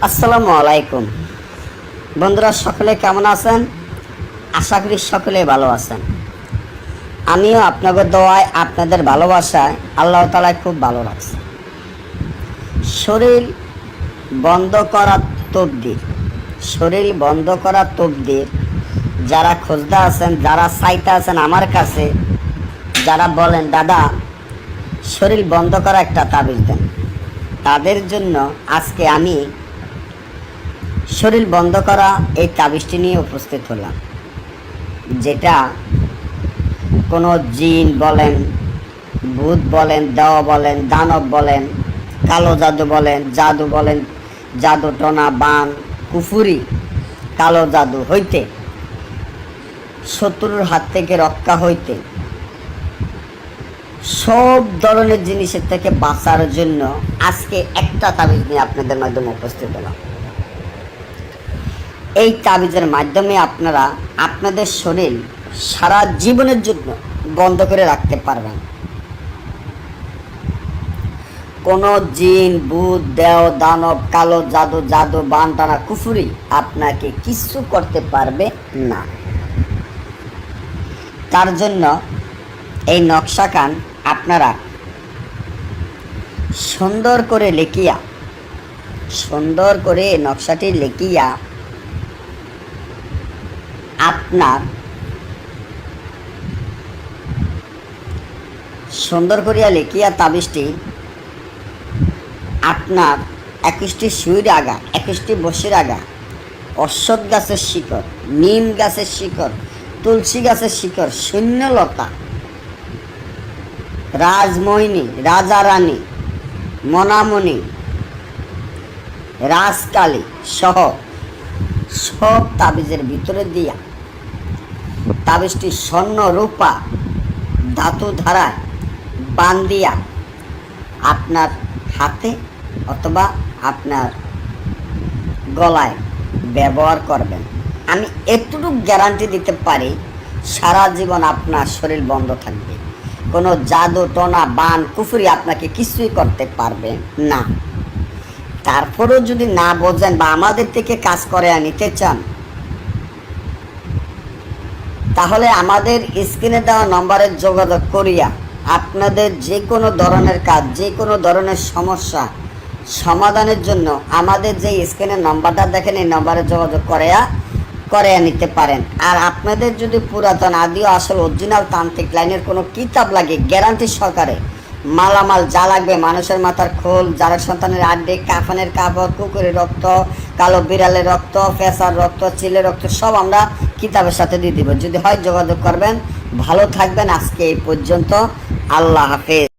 আসসালামু আলাইকুম বন্ধুরা, সকলে কেমন আছেন? আশা করি সকলে ভালো আছেন। আমিও আপনাদের দোয়ায়, আপনাদের ভালোবাসায় আল্লাহ তাআলায় খুব ভালো লাগছে। শরীর বন্ধ করা তকদির, শরীর বন্ধ করা তকদির যারা খোঁজদা আছেন, যারা চাইতে আছেন আমার কাছে, যারা বলেন দাদা শরীর বন্ধ করা একটা তাবিজ দেন, তাদের জন্য আজকে আমি শরীর বন্ধ করা এই তাবিজটি নিয়ে উপস্থিত হলাম। যেটা কোনো জিন বলেন, ভূত বলেন, দেওয়া বলেন, দানব বলেন, কালো জাদু বলেন, জাদু টনা, বান, কুফুরি, কালো জাদু হইতে, শত্রুর হাত থেকে রক্ষা হইতে, সব ধরনের জিনিসের থেকে বাঁচার জন্য আজকে একটা তাবিজ নিয়ে আপনাদের মাধ্যমে উপস্থিত হলাম। এই তাবিজের মাধ্যমে আপনারা আপনাদের শরীর সারা জীবনের জন্য বন্ধ করে রাখতে পারবেন। কোনো জিন, ভূত, দেও, দানব, কালো জাদু, বান টানা, কুফুরি আপনাকে কিছু করতে পারবে না। তার জন্য এই নকশাখান আপনারা সুন্দর করে নকশাটি লিখিয়া আপনার সুন্দর করিয়া লিখিয়া তাবিজটি আপনার 21টি সুইর আগা, 21টি বসির আগা, অশ্বত্থ গাছের শিকড়, নিম গাছের শিকড়, তুলসী গাছের শিকড়, শূন্যলতা, রাজমোহিনী, রাজা রানী, মনামণি, রাজকালী সহ সব তাবিজের ভিতরে দিয়া তাবিজটি স্বর্ণ রূপা ধাতু ধারায় বান্ধিয়া আপনার হাতে অথবা আপনার গলায় ব্যবহার করবেন। আমি এতটুকু গ্যারান্টি দিতে পারি, সারা জীবন আপনার শরীর বন্ধ থাকবে। কোনো জাদু টনা, বান, কুফরি আপনাকে কিছুই করতে পারবে না। তারপরেও যদি না বোঝেন বা আমাদের থেকে কাজ করে নিতে চান, তাহলে আমাদের স্ক্রিনে দেওয়া নম্বরে যোগাযোগ করিয়া আপনাদের যে কোনো ধরনের কাজ, যে কোনো ধরনের সমস্যা সমাধানের জন্য আমাদের যে স্ক্রিনের নম্বরটা দেখেন, এই নম্বরে যোগাযোগ করে নিতে পারেন। আর আপনাদের যদি পুরাতন আদিও আসল অরিজিনাল তান্ত্রিক লাইনের কোনো কিতাব লাগে, গ্যারান্টি সহকারে মালামাল যা লাগবে, মানুষের মাথার খোল, যারা সন্তানের আড্ডি, কাফনের কাপড়, কুকুরের রক্ত, কালো বিড়ালের রক্ত, পেঁচার রক্ত, চিলের রক্ত, সব আমরা কিতাবের সাথে দিয়ে দিব। যদি হয় যোগাযোগ করবেন। ভালো থাকবেন। আজকে এই পর্যন্ত। আল্লাহ হাফেজ।